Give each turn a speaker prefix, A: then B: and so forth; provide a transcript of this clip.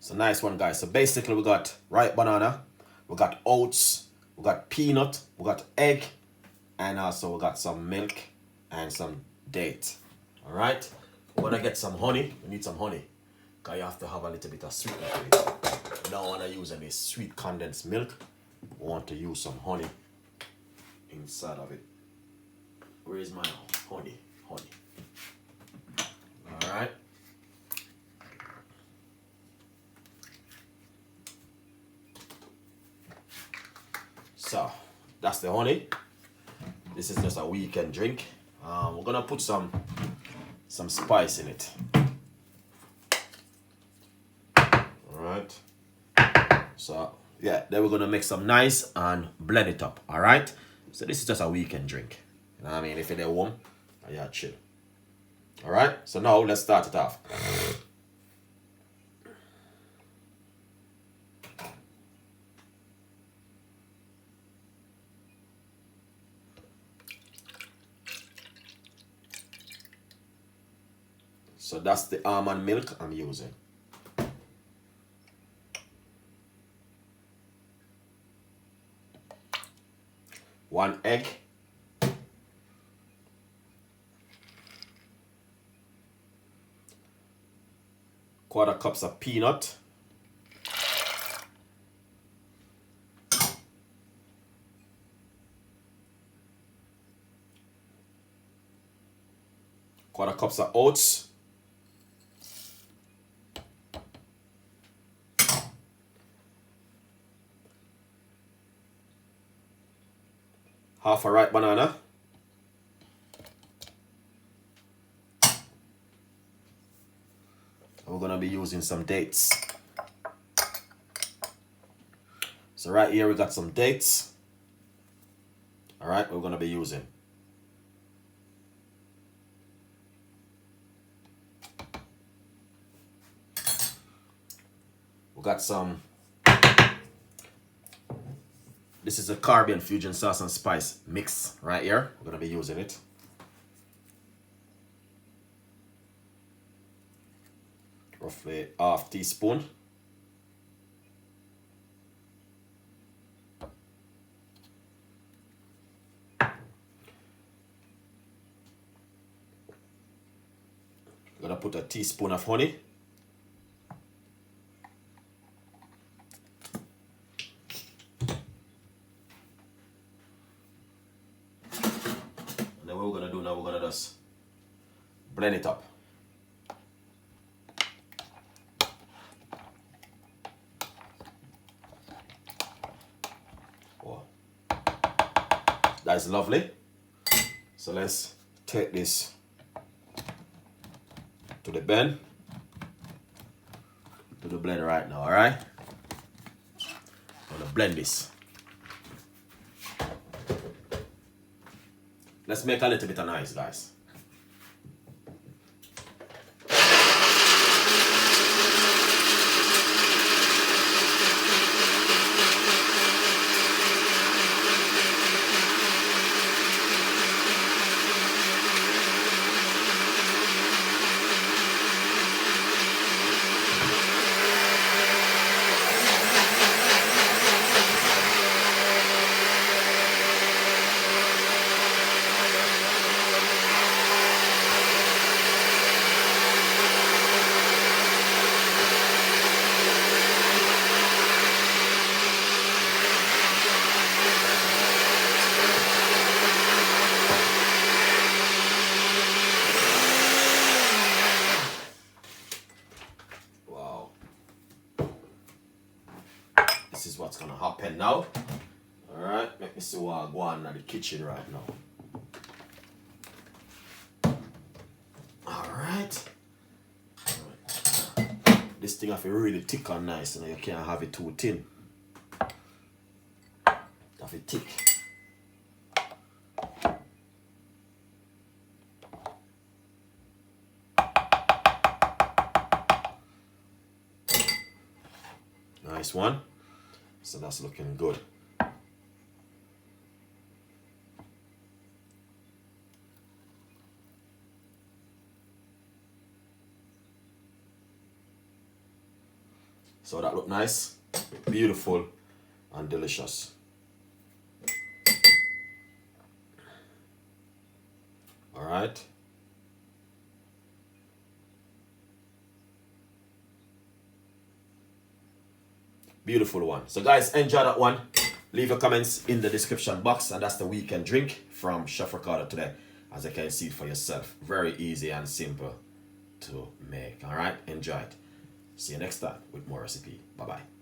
A: It's a nice one, guys. So basically we got ripe banana, we got oats, we got peanut, we got egg, and also we got some milk and some date. All right. We're gonna get some honey. We need some honey, cause you have to have a little bit of sweetness to it. We don't want to use any sweet condensed milk. We want to use some honey inside of it. Where is my honey? Honey. All right. So that's the honey. This is just a weekend drink. We're gonna put some spice in it. All right. So yeah, then we're gonna make some nice and blend it up. All right. So this is just a weekend drink. You know what I mean? If you're warm, yeah, chill. All right. So now let's start it off. So that's the almond milk I'm using. One egg. Quarter cups of peanut. Quarter cups of oats. Half a ripe banana. And we're gonna be using some dates. So right here we got some dates. All right, we're gonna be using. We got some. This is a Caribbean fusion sauce and spice mix right here. We're gonna be using it. Roughly half teaspoon. Gonna put a teaspoon of honey. And then what we're gonna do now, we're gonna just blend it up. Wow. That's lovely. So let's take this to the blend, to the blender right now. All right, I'm gonna blend this. Let's make a little bit of noise, guys. This is what's gonna happen now. Alright, let me see what I go on in the kitchen right now. Alright. This thing have to really thick and nice, and you can't have it too thin. Have it thick. Nice one. So that's looking good. So that look nice, beautiful, and delicious. All right. Beautiful one. So guys, enjoy that one. Leave your comments in the description box, and that's the weekend drink from Chef Ricardo today. As you can see it for yourself. Very easy and simple to make. All right, enjoy it. See you next time with more recipe. Bye-bye.